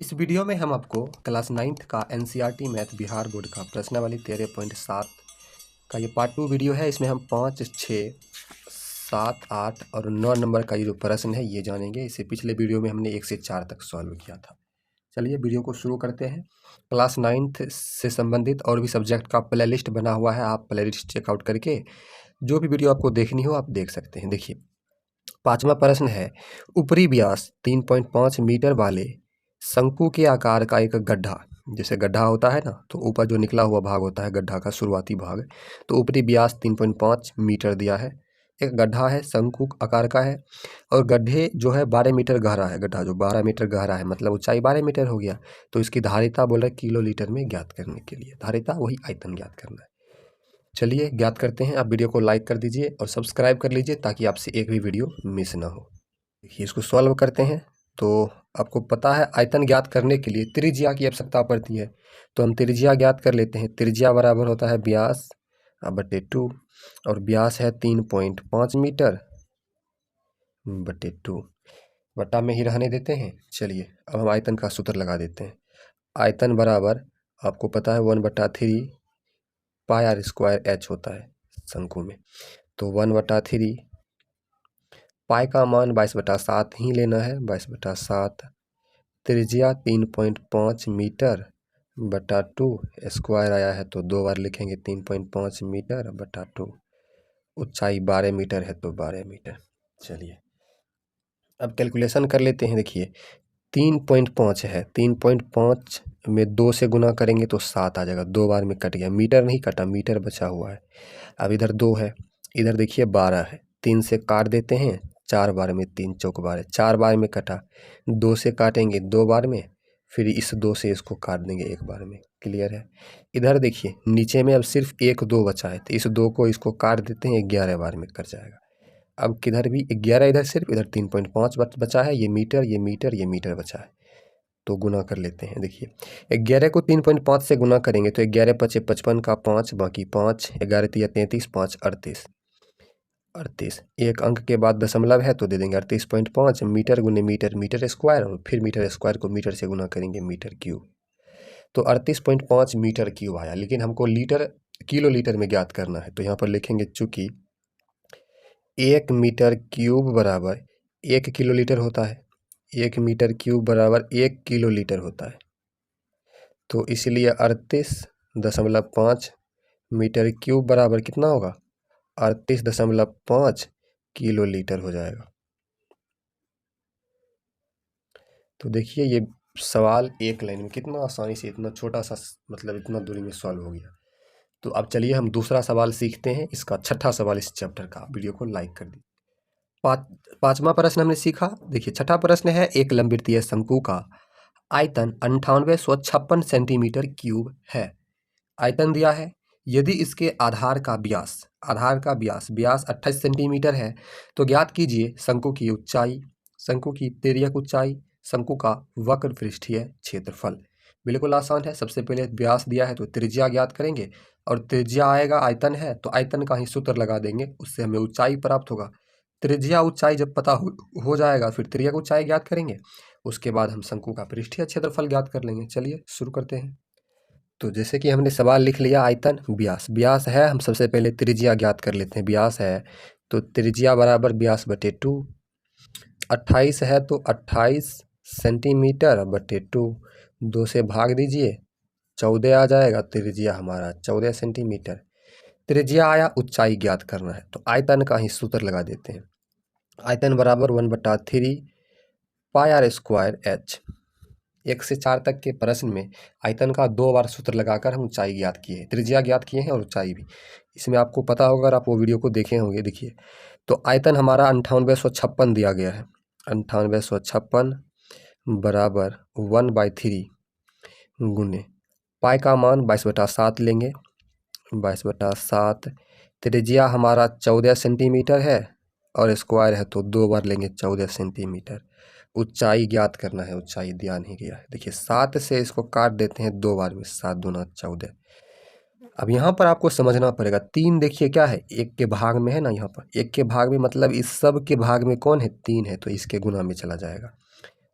इस वीडियो में हम आपको क्लास 9th का एनसीईआरटी मैथ बिहार बोर्ड का प्रश्नावली 13.7 का ये पार्ट 2 वीडियो है। इसमें हम 5, 6, 7, 8 और 9 नंबर का ये जो प्रश्न है ये जानेंगे। इससे पिछले वीडियो में हमने 1 से 4 तक सॉल्व किया था। चलिए वीडियो को शुरू करते हैं। क्लास 9th से संबंधित और भी सब्जेक्ट का प्ले लिस्ट बना हुआ है, आप प्ले लिस्ट चेकआउट करके जो भी वीडियो आपको देखनी हो आप देख सकते हैं। देखिए 5वां प्रश्न है, ऊपरी व्यास 3.5 मीटर वाले शंकु के आकार का एक गड्ढा, जैसे गड्ढा होता है ना, तो ऊपर जो निकला हुआ भाग होता है गड्ढा का शुरुआती भाग, तो ऊपरी व्यास 3.5 मीटर दिया है। एक गड्ढा है, शंकु आकार का है और गड्ढे जो है 12 मीटर गहरा है। गड्ढा जो 12 मीटर गहरा है मतलब ऊंचाई 12 मीटर हो गया। तो इसकी धारिता बोल रहे किलो लीटर में ज्ञात करने के लिए, धारिता वही आयतन ज्ञात करना है। चलिए ज्ञात करते हैं। आप वीडियो को लाइक कर दीजिए और सब्सक्राइब कर लीजिए ताकि आपसे एक भी वीडियो मिस ना हो। देखिए इसको सॉल्व करते हैं। तो आपको पता है आयतन ज्ञात करने के लिए त्रिज्या की आवश्यकता पड़ती है, तो हम त्रिज्या ज्ञात कर लेते हैं। त्रिज्या बराबर होता है व्यास बटे 2 और व्यास है 3.5 मीटर बटे 2, बटा में ही रहने देते हैं। चलिए अब हम आयतन का सूत्र लगा देते हैं। आयतन बराबर आपको पता है 1/3 पाई आर स्क्वायर एच होता है शंकु में, तो 1/3 पाई का मान 22/7 ही लेना है। 22/7 त्रिज्या 3.5 मीटर बटा 2, स्क्वायर आया है तो 2 बार लिखेंगे 3.5 मीटर बटा 2। ऊंचाई 12 मीटर है तो 12 मीटर। चलिए अब कैलकुलेशन कर लेते हैं। देखिए 3.5 है, 3.5 में 2 से गुना करेंगे तो 7 आ जाएगा। 2 बार में कट गया, मीटर नहीं कटा, मीटर बचा हुआ है। अब इधर 2 है, इधर देखिए 12 है, 3 से काट देते हैं। 4 बार में 3 चौक 12, 4 बार में कटा। 2 से काटेंगे 2 बार में, फिर इस 2 से इसको काट देंगे 1 बार में। क्लियर है। इधर देखिए नीचे में अब सिर्फ 1 2 बचा है, तो इस 2 को इसको काट देते हैं, 11 बार में कट जाएगा। अब किधर भी 11, इधर सिर्फ, इधर 3.5 बचा है। ये मीटर ये मीटर ये मीटर बचा है, तो गुना कर लेते हैं। देखिए 11 को 3.5 से गुना करेंगे तो 11 पचे 55 का 5, बाकी 5, 11 तिया 33, 5 38, 38। एक अंक के बाद दशमलव है तो दे देंगे 38.5 मीटर गुने मीटर, मीटर स्क्वायर, और फिर मीटर स्क्वायर को मीटर से गुना करेंगे मीटर क्यूब, तो 38.5 मीटर क्यूब आया। लेकिन हमको लीटर किलो लीटर में ज्ञात करना है, तो यहाँ पर लिखेंगे चूंकि 1 मीटर क्यूब बराबर 1 किलो लीटर होता है, 1 मीटर क्यूब बराबर 1 किलो लीटर होता है, तो इसलिए 38.5 मीटर क्यूब बराबर कितना होगा, 38.5 किलो लीटर हो जाएगा। तो देखिए ये सवाल एक लाइन में कितना आसानी से, इतना छोटा सा मतलब इतना दूरी में सॉल्व हो गया। तो अब चलिए हम दूसरा सवाल सीखते हैं, इसका छठा सवाल इस चैप्टर का। वीडियो को लाइक कर दी। पांचवा प्रश्न हमने सीखा। देखिए छठा प्रश्न है, एक लंबवृत्तीय शंकु का आयतन 9856 सेंटीमीटर क्यूब है। आयतन दिया है, यदि इसके आधार का व्यास 28 सेंटीमीटर है तो ज्ञात कीजिए शंकु की ऊंचाई, शंकु की तिर्यक ऊंचाई, शंकु का वक्र पृष्ठीय क्षेत्रफल। बिल्कुल आसान है। सबसे पहले व्यास दिया है तो त्रिज्या ज्ञात करेंगे, और त्रिज्या आएगा, आयतन है तो आयतन का ही सूत्र लगा देंगे, उससे हमें ऊंचाई प्राप्त होगा। त्रिज्या ऊंचाई जब पता हो जाएगा फिर तिर्यक ऊंचाई ज्ञात करेंगे, उसके बाद हम शंकु का पृष्ठीय क्षेत्रफल ज्ञात कर लेंगे। चलिए शुरू करते हैं। तो जैसे कि हमने सवाल लिख लिया, आयतन व्यास है, हम सबसे पहले त्रिज्या ज्ञात कर लेते हैं। व्यास है तो त्रिज्या बराबर व्यास बटे 2, 28 है तो 28 सेंटीमीटर बटे 2, 2 से भाग दीजिए 14 आ जाएगा। त्रिज्या हमारा 14 सेंटीमीटर। त्रिज्या आया, ऊंचाई ज्ञात करना है तो आयतन का ही सूत्र लगा देते हैं। आयतन बराबर 1/3 पाई आर स्क्वायर एच। 1 से 4 तक के प्रश्न में आयतन का 2 बार सूत्र लगाकर हम ऊंचाई ज्ञात किए हैं, त्रिज्या ज्ञात किए हैं और ऊंचाई भी। इसमें आपको पता होगा, अगर आप वो वीडियो को देखे होंगे। देखिए तो आयतन हमारा 9856 दिया गया है। 9856 बराबर 1/3 गुने पाई का मान 22/7 लेंगे। 22/7 त्रिज्या हमारा 14 सेंटीमीटर है और स्क्वायर है तो 2 बार लेंगे 14 सेंटीमीटर। ऊंचाई ज्ञात करना है, ऊंचाई दिया नहीं गया है। देखिए 7 से इसको काट देते हैं 2 बार में, 7 दूना 14। अब यहाँ पर आपको समझना पड़ेगा, 3 देखिए क्या है, 1 के भाग में है ना, यहाँ पर 1 के भाग में मतलब इस सब के भाग में कौन है, 3 है, तो इसके गुना में चला जाएगा।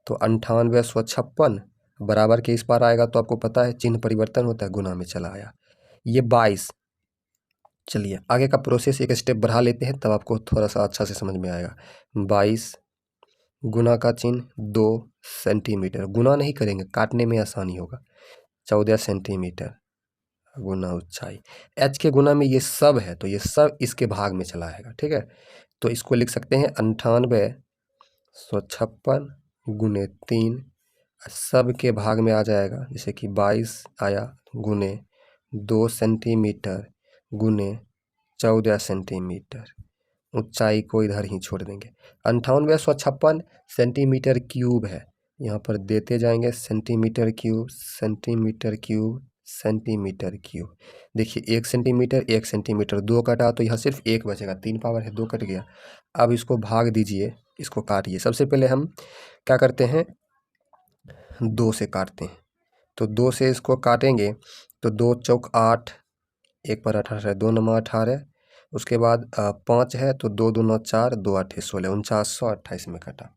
तो 9856 बराबर के इस पार आएगा तो आपको पता है चिन्ह परिवर्तन होता है, गुना में चला आया। ये 22। चलिए आगे का प्रोसेस एक स्टेप बढ़ा लेते हैं, तब आपको थोड़ा सा अच्छा से समझ में आएगा। 22 गुना का चिन्ह 2 सेंटीमीटर, गुना नहीं करेंगे, काटने में आसानी होगा। 14 सेंटीमीटर गुना ऊंचाई। एच के गुना में ये सब है तो ये सब इसके भाग में चला आएगा, ठीक है। तो इसको लिख सकते हैं 98,156 गुने 3, सब के भाग में आ जाएगा, जैसे कि 22 आया गुने 2 सेंटीमीटर गुने 14 सेंटीमीटर। ऊंचाई को इधर ही छोड़ देंगे। 98,156 सेंटीमीटर क्यूब है, यहाँ पर देते जाएंगे centimetre cube centimetre cube centimetre cube. देखिए 1 सेंटीमीटर 1 सेंटीमीटर 2 कटा तो यहाँ सिर्फ 1 बचेगा, 3 पावर है 2 कट गया। अब इसको भाग दीजिए, इसको काटिए। सबसे पहले हम क्या करते हैं, 2 से काटते हैं। तो 2 से इसको काटेंगे तो 2 चौक 8, 1 पर 18, 2 9 18। उसके बाद 5 है तो 2 दूना 4, 2 8 16, 4928 में कटा।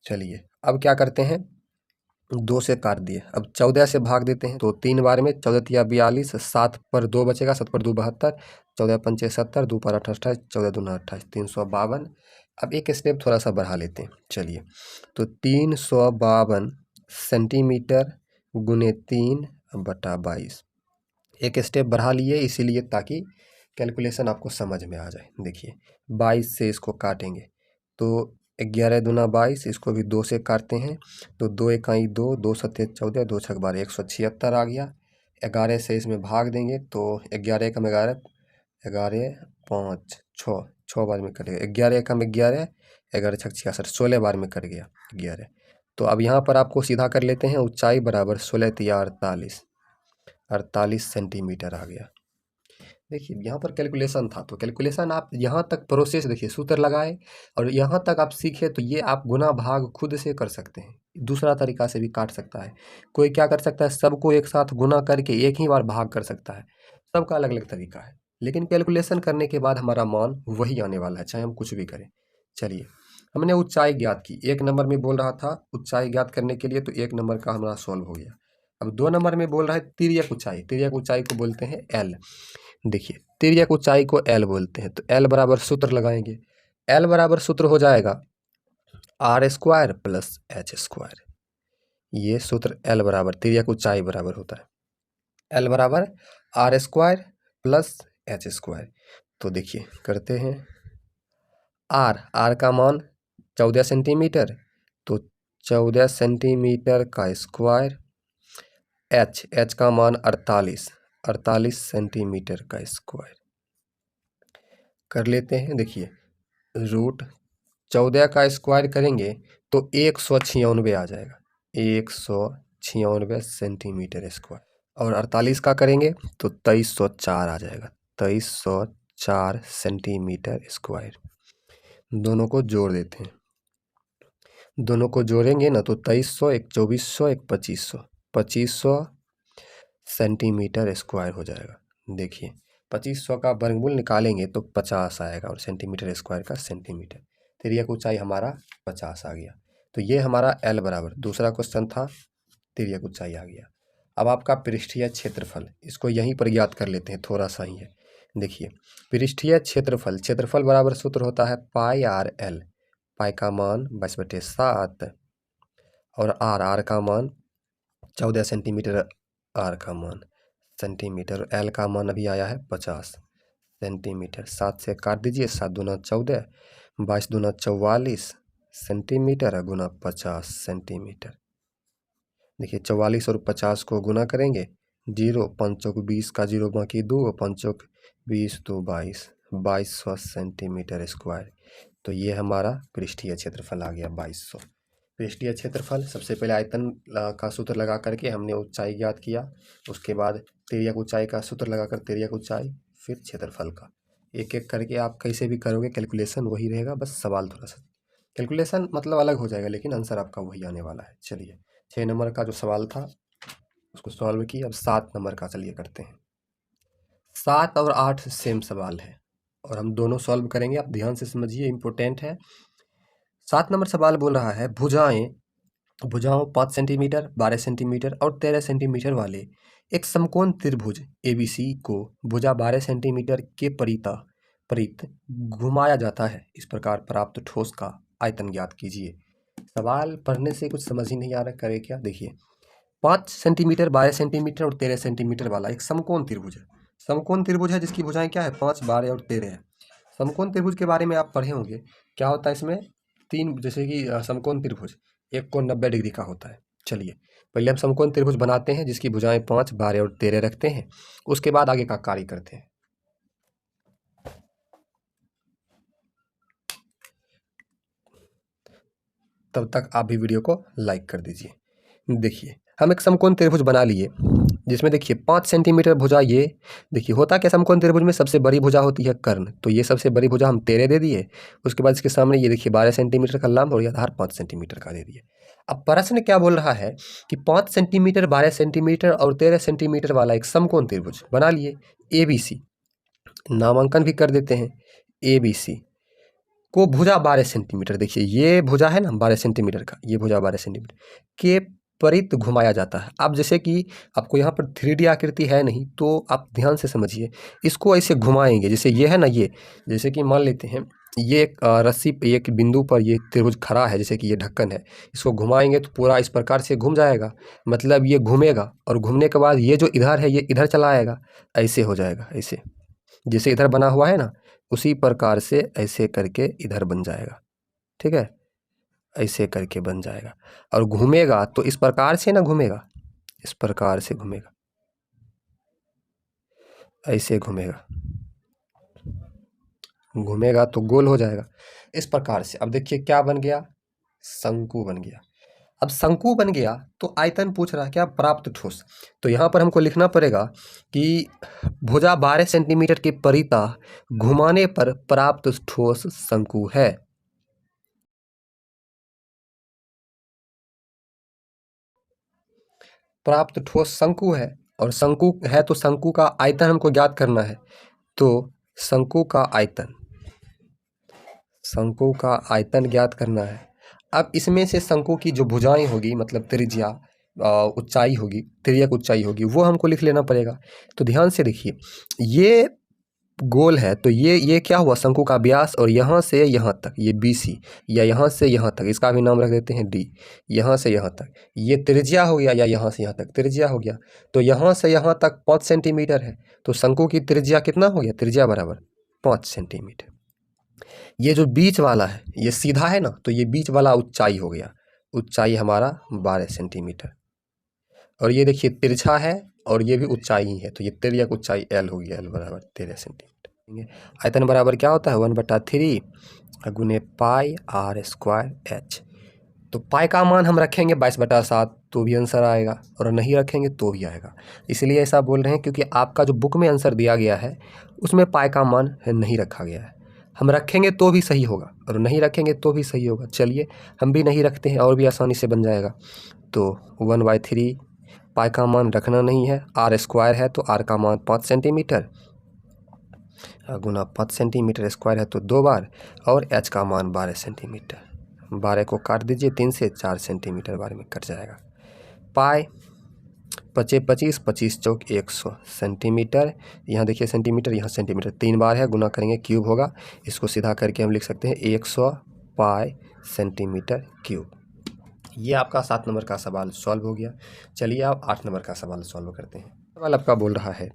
चलिए अब क्या करते हैं, 2 से काट दिए, अब 14 से भाग देते हैं तो 3 बार में 14 तिया 42, 7 पर 2 बचेगा, 7 पर 2 72, 14 पंचे 70, 2 पर 28, 14 दूना 28, 352। अब एक स्टेप थोड़ा सा बढ़ा लेते हैं। चलिए तो 352 सेंटीमीटर गुने 3/22। एक स्टेप बढ़ा लिए इसीलिए ताकि कैलकुलेशन आपको समझ में आ जाए। देखिए 22 से इसको काटेंगे तो 11 दूना 22, इसको भी 2 से काटते हैं तो 2 इकाई 2, 2 सत्ते 14, 2 छक 12, 176 आ गया। 11 से इसमें भाग देंगे तो 11 एकम 11, 11 5 6, 6 बार में कटेगा। 11 एकम 11, 11 छक 66, 16 बार में कट गया 11। तो अब यहाँ पर आपको सीधा कर लेते हैं, ऊंचाई बराबर 16 तिया 48 सेंटीमीटर आ गया। देखिए यहाँ पर कैलकुलेशन था, तो कैलकुलेशन आप यहाँ तक प्रोसेस देखिए, सूत्र लगाए और यहाँ तक आप सीखे तो ये आप गुना भाग खुद से कर सकते हैं। दूसरा तरीका से भी काट सकता है, कोई क्या कर सकता है, सबको एक साथ गुना करके एक ही बार भाग कर सकता है, सबका अलग अलग तरीका है। लेकिन कैलकुलेशन करने के बाद हमारा मान वही आने वाला है, चाहे हम कुछ भी करें। चलिए हमने ऊंचाई ज्ञात की, 1 नंबर में बोल रहा था ऊंचाई ज्ञात करने के लिए, तो 1 नंबर का हमारा सॉल्व हो गया। अब 2 नंबर में बोल रहा है तिर्यक ऊंचाई, तिर्यक ऊंचाई को बोलते हैं एल। देखिए तिर्यक ऊंचाई को एल बोलते हैं, तो एल बराबर सूत्र लगाएंगे। एल बराबर सूत्र हो जाएगा r² प्लस h²। ये सूत्र एल बराबर तिर्यक ऊंचाई बराबर होता है, एल बराबर r² प्लस h²। तो देखिए करते हैं, आर का मान 14 सेंटीमीटर, तो 14 सेंटीमीटर का स्क्वायर, एच का मान 48 सेंटीमीटर का स्क्वायर कर लेते हैं। देखिए रूट 14 का स्क्वायर करेंगे तो 196 आ जाएगा, 196 सेंटीमीटर स्क्वायर। और 48 का करेंगे तो 2304 आ जाएगा, 2304 सेंटीमीटर स्क्वायर। दोनों को जोड़ देते हैं, दोनों को जोड़ेंगे ना तो 2300, एक 2400, एक 2500, 2500 सेंटीमीटर स्क्वायर हो जाएगा। देखिए 2500 का वर्गमूल निकालेंगे तो 50 आएगा, और सेंटीमीटर स्क्वायर का सेंटीमीटर, तिर्यक ऊंचाई हमारा 50 आ गया। तो ये हमारा एल बराबर, दूसरा क्वेश्चन था तिर्यक ऊंचाई आ गया। अब आपका पृष्ठीय क्षेत्रफल, इसको यहीं पर ज्ञात कर लेते हैं, थोड़ा सा ही है। देखिए पृष्ठीय क्षेत्रफल, क्षेत्रफल बराबर सूत्र होता है पाई आर एल, पाई का मान 22/7 और आर का मान 14 सेंटीमीटर, आर का मान सेंटीमीटर, एल का मान अभी आया है 50 सेंटीमीटर। 7 से काट दीजिए, 7 दूना 14, 22 दूना 44 सेंटीमीटर गुना 50 सेंटीमीटर। देखिए 44 और 50 को गुना करेंगे, 0 5 चौक 20 का 0 बाकी 2, 5 चौक 20 तो 2200 सेंटीमीटर स्क्वायर। तो ये हमारा पृष्ठीय क्षेत्रफल आ गया 2200। पृष्ठीय क्षेत्रफल, सबसे पहले आयतन का सूत्र लगा करके हमने ऊंचाई ज्ञात किया, उसके बाद तिर्यक ऊंचाई का सूत्र लगाकर तिर्यक ऊंचाई, फिर क्षेत्रफल का। एक एक करके आप कैसे भी करोगे कैलकुलेशन वही रहेगा, बस सवाल थोड़ा सा कैलकुलेशन मतलब अलग हो जाएगा, लेकिन आंसर आपका वही आने वाला है। चलिए 6 नंबर का जो सवाल था उसको सॉल्व किया। अब 7 नंबर का चलिए करते हैं। 7 और 8 सेम सवाल है और हम दोनों सॉल्व करेंगे, आप ध्यान से समझिए, इम्पोर्टेंट है। 7 नंबर सवाल बोल रहा है भुजाएं भुजाओं 5 सेंटीमीटर, 12 सेंटीमीटर और 13 सेंटीमीटर वाले एक समकोण त्रिभुज ABC को भुजा 12 सेंटीमीटर के परित घुमाया जाता है। इस प्रकार प्राप्त ठोस का आयतन ज्ञात कीजिए। सवाल पढ़ने से कुछ समझ ही नहीं आ रहा, करे क्या? देखिए, 5 सेंटीमीटर, 12 सेंटीमीटर और 13 सेंटीमीटर वाला एक समकोण त्रिभुज है। समकोण त्रिभुज है जिसकी भुजाएं क्या है? 5, 12 और 13 है। समकोण त्रिभुज के बारे में आप पढ़े होंगे। क्या होता है इसमें? तीन, जैसे कि समकोण त्रिभुज एक कोण 90 डिग्री का होता है। चलिए पहले हम समकोण त्रिभुज बनाते हैं जिसकी भुजाएं 5, 12 और 13 रखते हैं, उसके बाद आगे का कार्य करते हैं। तब तक आप भी वीडियो को लाइक कर दीजिए। देखिए, हम एक समकोण त्रिभुज बना लिए जिसमें देखिए 5 सेंटीमीटर भुजा, ये देखिए होता क्या समकोण त्रिभुज में सबसे बड़ी भुजा होती है कर्ण, तो ये सबसे बड़ी भुजा हम 13 दे दिए। उसके बाद इसके सामने ये देखिए 12 सेंटीमीटर का लंब और ये आधार 5 सेंटीमीटर का दे दिए। अब प्रश्न क्या बोल रहा है कि 5 सेंटीमीटर, 12 सेंटीमीटर और 13 सेंटीमीटर वाला एक समकोण त्रिभुज बना लिए ABC, नामांकन भी कर देते हैं। ABC को भुजा 12 सेंटीमीटर, देखिए ये भुजा है ना 12 सेंटीमीटर का, ये भुजा 12 सेंटीमीटर के परित घुमाया जाता है। अब जैसे कि आपको यहाँ पर 3D आकृति है नहीं, तो आप ध्यान से समझिए, इसको ऐसे घुमाएंगे जैसे ये है ना, ये जैसे कि मान लेते हैं ये एक रस्सी पे एक बिंदु पर ये त्रिभुज खड़ा है, जैसे कि ये ढक्कन है, इसको घुमाएंगे तो पूरा इस प्रकार से घूम जाएगा, मतलब ये घूमेगा और घूमने के बाद ये जो इधर है ये इधर चला आएगा, ऐसे हो जाएगा। ऐसे जैसे इधर बना हुआ है ना, उसी प्रकार से ऐसे करके इधर बन जाएगा। ठीक है, ऐसे करके बन जाएगा और घूमेगा तो इस प्रकार से ना घूमेगा, इस प्रकार से घूमेगा, ऐसे घूमेगा, घूमेगा तो गोल हो जाएगा इस प्रकार से। अब देखिए क्या बन गया? शंकु बन गया। अब शंकु बन गया तो आयतन पूछ रहा है क्या? प्राप्त ठोस। तो यहाँ पर हमको लिखना पड़ेगा कि भुजा 12 सेंटीमीटर के परिता घुमाने पर प्राप्त ठोस शंकु है। प्राप्त ठोस शंकु है, और शंकु है तो शंकु का आयतन हमको ज्ञात करना है। तो शंकु का आयतन, शंकु का आयतन ज्ञात करना है। अब इसमें से शंकु की जो भुजाएं होगी, मतलब त्रिज्या ऊंचाई होगी, तिर्यक ऊंचाई होगी, वो हमको लिख लेना पड़ेगा। तो ध्यान से देखिए, ये गोल है तो ये क्या हुआ? शंकु का व्यास, और यहाँ से यहाँ तक ये BC, या यहाँ से यहाँ तक इसका भी नाम रख देते हैं D, यहाँ से यहाँ तक ये त्रिज्या हो गया, या यहाँ से यहाँ तक त्रिज्या हो गया। तो यहाँ से यहाँ तक 5 सेंटीमीटर है, तो शंकु की त्रिज्या कितना हो गया? त्रिज्या बराबर 5 सेंटीमीटर। ये जो बीच वाला है ये सीधा है ना, तो ये बीच वाला ऊंचाई हो गया, ऊंचाई हमारा 12 सेंटीमीटर। और ये देखिए तिरछा है और ये भी ऊंचाई ही है, तो ये तिर्यक ऊंचाई L हो गया, L बराबर 13 सेंटीमीटर। आयतन बराबर क्या होता है? 1/3 गुने पाई r² h। तो पाई का मान हम रखेंगे 22/7 तो भी आंसर आएगा, और नहीं रखेंगे तो भी आएगा। इसलिए ऐसा बोल रहे हैं क्योंकि आपका जो बुक में आंसर दिया गया है उसमें पाई का मान नहीं रखा गया है। हम रखेंगे तो भी सही होगा और नहीं रखेंगे तो भी सही होगा। चलिए हम भी नहीं रखते हैं और भी आसानी से बन जाएगा। तो 1/3 पाई का मान रखना नहीं है, r² है तो r का मान 5 सेंटीमीटर गुना 5 सेंटीमीटर स्क्वायर है तो 2 बार, और h का मान 12 सेंटीमीटर। 12 को काट दीजिए 3 से, 4 सेंटीमीटर बार में कट जाएगा। पाई 25, 25 चौक 100 सेंटीमीटर। यहाँ देखिए सेंटीमीटर, यहाँ सेंटीमीटर, 3 बार है, गुना करेंगे क्यूब होगा। इसको सीधा करके हम लिख सकते हैं 100 पाई सेंटीमीटर क्यूब। ये आपका 7 नंबर का सवाल सॉल्व हो गया। चलिए आप 8 नंबर का सवाल सॉल्व करते हैं। सवाल आपका बोल रहा है,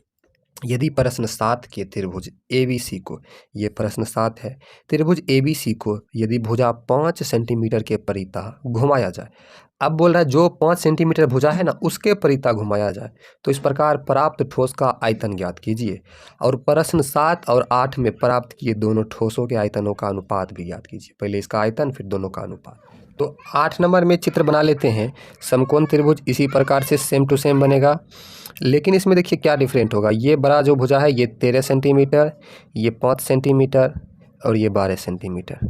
यदि प्रश्न 7 के त्रिभुज ABC को, ये प्रश्न 7 है, त्रिभुज ABC को यदि भुजा 5 सेंटीमीटर के परिता घुमाया जाए। अब बोल रहा है जो 5 सेंटीमीटर भुजा है ना उसके परिता घुमाया जाए तो इस प्रकार प्राप्त ठोस का आयतन ज्ञात कीजिए। और प्रश्न 7 और 8 में प्राप्त किए दोनों ठोसों के आयतनों का अनुपात भी ज्ञात कीजिए। पहले इसका आयतन फिर दोनों का अनुपात। तो 8 नंबर में चित्र बना लेते हैं। समकोण त्रिभुज इसी प्रकार से सेम टू सेम बनेगा, लेकिन इसमें देखिए क्या डिफरेंट होगा। ये बड़ा जो भुजा है ये 13 सेंटीमीटर, ये 5 सेंटीमीटर और ये 12 सेंटीमीटर,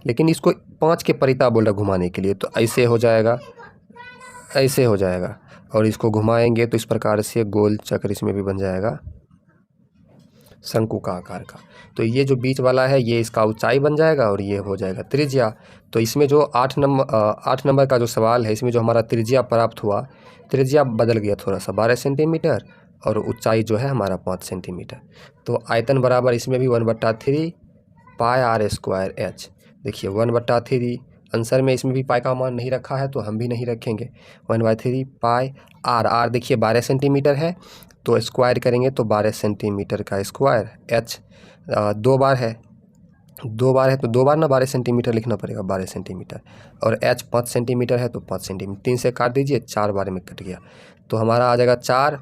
लेकिन इसको 5 के परिता बोल रहा घुमाने के लिए, तो ऐसे हो जाएगा, ऐसे हो जाएगा। और इसको घुमाएंगे तो इस प्रकार से गोल चक्र इसमें भी बन जाएगा, शंकु का आकार का। तो ये जो बीच वाला है ये इसका ऊंचाई बन जाएगा और ये हो जाएगा त्रिज्या। तो इसमें जो 8 नंबर का जो सवाल है इसमें जो हमारा त्रिज्या प्राप्त हुआ, त्रिज्या बदल गया थोड़ा सा 12 सेंटीमीटर और ऊंचाई जो है हमारा 5 सेंटीमीटर। तो आयतन बराबर इसमें भी 1/3 पाई आर स्क्वायर एच। देखिए 1/3 आंसर में इसमें भी पाई का मान नहीं रखा है तो हम भी नहीं रखेंगे। 1/3 पाई आर देखिए 12 सेंटीमीटर है तो स्क्वायर करेंगे तो 12 सेंटीमीटर का स्क्वायर। एच 2 बार है, 2 बार है तो 2 बार ना 12 सेंटीमीटर लिखना पड़ेगा, 12 सेंटीमीटर। और एच 5 सेंटीमीटर है तो 5 सेंटीमीटर, 3 से काट दीजिए, 4 बार में कट गया तो हमारा आ जाएगा 4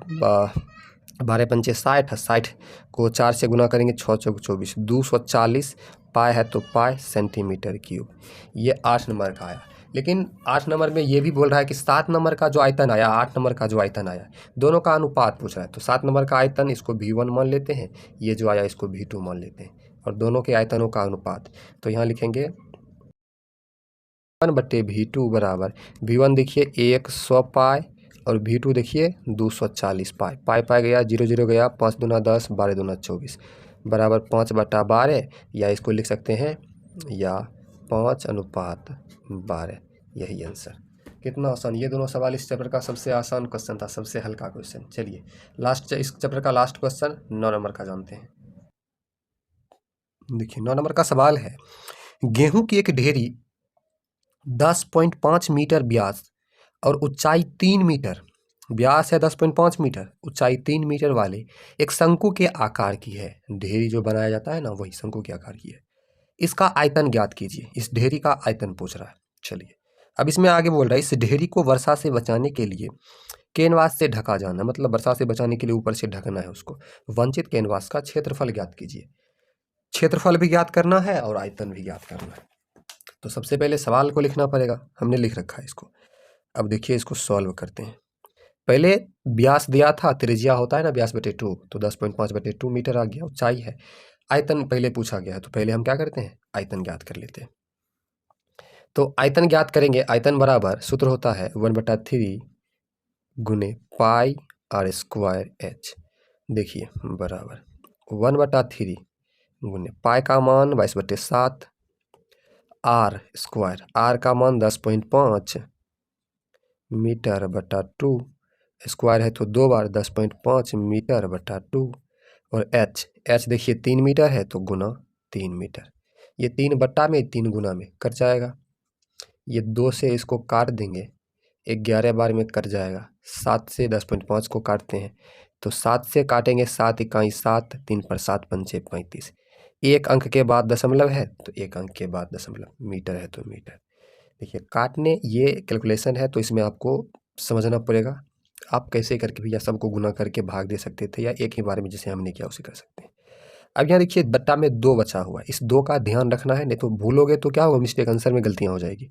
12 पंचे 60, 60 को 4 से गुना करेंगे 6 चौक 24, 240 पाई है तो पाई सेंटीमीटर क्यूब। ये 8 नंबर का आया। लेकिन 8 नंबर में ये भी बोल रहा है कि 7 नंबर का जो आयतन आया, 8 नंबर का जो आयतन आया, दोनों का अनुपात पूछ रहा है। तो 7 नंबर का आयतन इसको V1 मान लेते हैं, ये जो आया इसको V2 मान लेते हैं और दोनों के आयतनों का अनुपात। तो यहाँ लिखेंगे 1/V2 बराबर V1 देखिए 100 पाई और V2 देखिए 240 पाई। पाई पाई गया, 0 0 गया, 5 दूना 10, 12 दूना 24 बराबर 5/12, या इसको लिख सकते हैं या 5:12। यही आंसर। कितना आसान, ये दोनों सवाल इस चैप्टर का सबसे आसान क्वेश्चन था, सबसे हल्का क्वेश्चन। चलिए लास्ट, इस चैप्टर का लास्ट क्वेश्चन 9 नंबर का जानते हैं। देखिए 9 नंबर का सवाल है, गेहूं की एक ढेरी 10.5 मीटर व्यास और ऊंचाई 3 मीटर, व्यास है 10.5 मीटर, ऊंचाई 3 मीटर वाले एक शंकु के आकार की है। ढेरी जो बनाया जाता है ना वही शंकु के आकार की है। इसका आयतन ज्ञात कीजिए। इस ढेरी का आयतन पूछ रहा है। चलिए अब इसमें आगे बोल रहा है, इस ढेरी को वर्षा से बचाने के लिए कैनवास से ढका जाना, मतलब वर्षा से बचाने के लिए ऊपर से ढकना है उसको। वंचित कैनवास का क्षेत्रफल ज्ञात कीजिए। क्षेत्रफल भी ज्ञात करना है और आयतन भी ज्ञात करना है। तो सबसे पहले सवाल को लिखना पड़ेगा, हमने लिख रखा है इसको। अब देखिए इसको सॉल्व करते हैं। पहले व्यास दिया था, त्रिज्या होता है ना व्यास बटे 2, तो 10.5/2 मीटर आ गया, ऊंचाई है। आयतन पहले पूछा गया है तो पहले हम क्या करते हैं, आयतन ज्ञात कर लेते हैं। तो आयतन ज्ञात करेंगे, आयतन बराबर सूत्र होता है 1/3 गुने पाई आर स्क्वायर एच। देखिए बराबर 1/3 गुने पाई का मान 22/7, आर स्क्वायर, आर का मान 10.5 मीटर बटा 2, स्क्वायर है तो 2 बार 10.5 मीटर बटा 2, और एच, एच देखिए 3 मीटर है तो गुना 3 मीटर। ये 3 बट्टा में 3 गुना में कट जाएगा। ये 2 से इसको काट देंगे, 11 बार में कट जाएगा। 7 से 10.5 को काटते हैं तो 7 से काटेंगे, 7 इकाई 7, 3 पर 7 पंचे 35। एक अंक के बाद दशमलव है तो एक अंक के बाद दशमलव, मीटर है तो मीटर। देखिए काटने, ये कैलकुलेशन है तो इसमें आपको समझना पड़ेगा। आप कैसे करके भी या सबको गुना करके भाग दे सकते थे, या एक ही बार में जैसे हमने किया उसे कर सकते हैं। अब यहाँ देखिए बट्टा में 2 बचा हुआ है, इस 2 का ध्यान रखना है, नहीं तो भूलोगे तो क्या होगा, मिस्टेक, आंसर में गलतियाँ हो जाएगी।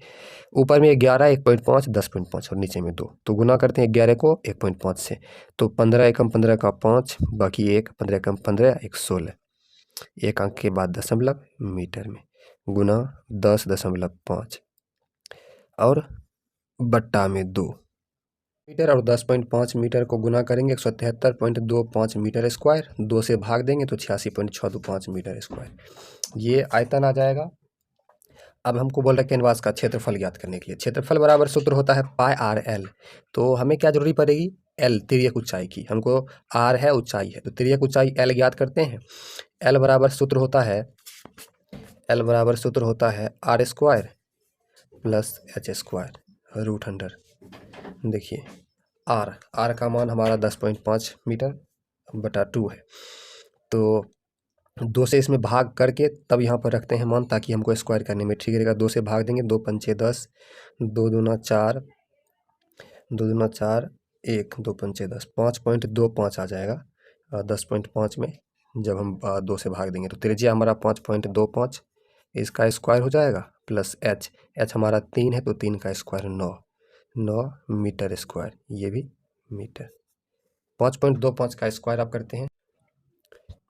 ऊपर में 11, 1.5, 10.5 और नीचे में 2, तो गुना करते हैं 11 को 1.5 से, तो 15 एकम 15 का 5, बाकी 1, 15 एकम 15, 1 16, एक अंक के बाद दशमलव, मीटर में गुना 10.5 और बट्टा में 2 मीटर, और 10.5 मीटर को गुना करेंगे 173.25 मीटर स्क्वायर, 2 से भाग देंगे तो 86.625 मीटर स्क्वायर। ये आयतन आ जाएगा। अब हमको बोल रहे हैं कैनवास का क्षेत्रफल ज्ञात करने के लिए। क्षेत्रफल बराबर सूत्र होता है पाई आर एल। तो हमें क्या जरूरी पड़ेगी, एल, तिर्यक ऊंचाई की। हमको आर है ऊंचाई है तो तिर्यक ऊंचाई एल ज्ञात करते हैं। एल बराबर सूत्र होता है, एल बराबर सूत्र होता है r square plus h square root under. देखिए आर, आर का मान हमारा 10.5 मीटर बटा 2 है, तो 2 से इसमें भाग करके तब यहाँ पर रखते हैं मान, ताकि हमको स्क्वायर करने में ठीक रहेगा। 2 से भाग देंगे, 2 पंचे 10, 2 दूना 4, 2 दूना 4, 1, 2 पंचे 10, 5.25 आ जाएगा 10.5 में। जब हम 2 से भाग देंगे तो त्रिज्या हमारा 5.25, इसका स्क्वायर हो जाएगा प्लस एच, एच हमारा 3 है तो 3 का स्क्वायर 9 मीटर स्क्वायर, ये भी मीटर। 5.25 का स्क्वायर आप करते हैं,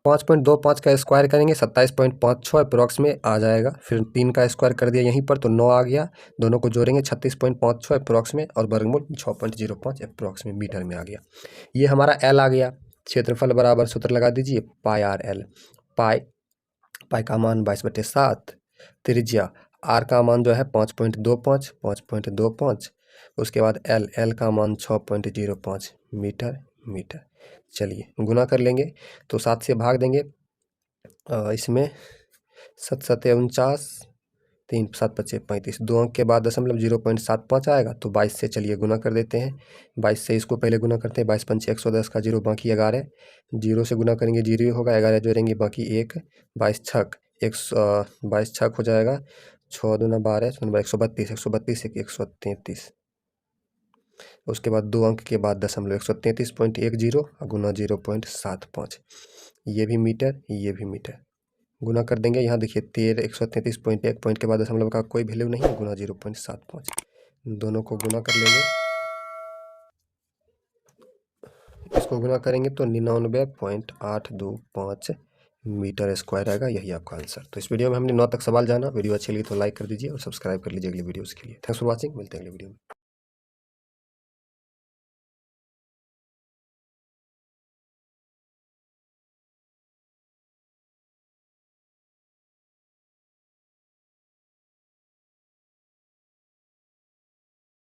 5.25 का स्क्वायर करेंगे 27.56 अप्रॉक्स में आ जाएगा। फिर 3 का स्क्वायर कर दिया यहीं पर तो 9 आ गया, दोनों को जोड़ेंगे 36.56 अप्रॉक्स में, और वर्गमूल 6.05 अप्रॉक्स में मीटर में आ गया। ये हमारा एल आ गया। क्षेत्रफल बराबर सूत्र लगा दीजिए पाई आर एल। पाई का मान 22/7, त्रिज्या आर का मान जो है 5.25। उसके बाद एल का मान 6.05 मीटर। चलिए गुना कर लेंगे तो 7 से भाग देंगे, इसमें 7 7 49, 3 7 5 35, 2 अंक के बाद दशमलव 0.75 आएगा तो 22 से चलिए गुना कर देते हैं। 22 से इसको पहले गुना करते हैं, 22 पंचे 110 का 0 बाकी 11, 0 से गुना करेंगे 0 ही होगा, 11 जोड़ेंगे बाकी 1, 22 छक 22 छक हो जाएगा, 6 दूना 12, 132, 132 एक 133। उसके बाद 2 अंक के बाद दशमलव 133.10 गुना 0.75, ये भी मीटर ये भी मीटर। गुना कर देंगे, यहाँ देखिए 133.1 पॉइंट के बाद दशमलव का कोई वैल्यू नहीं है, गुना 0.75, दोनों को गुना कर लेंगे। इसको गुना करेंगे तो 99.825 मीटर स्क्वायर आएगा, यही आपका आंसर। तो इस वीडियो में हमने 9 तक सवाल जाना। वीडियो अच्छी लगी तो लाइक कर दीजिए और सब्सक्राइब कर लीजिए अगली वीडियोस के लिए। थैंक्स फॉर वॉचिंग, मिलते हैं अगली वीडियो में।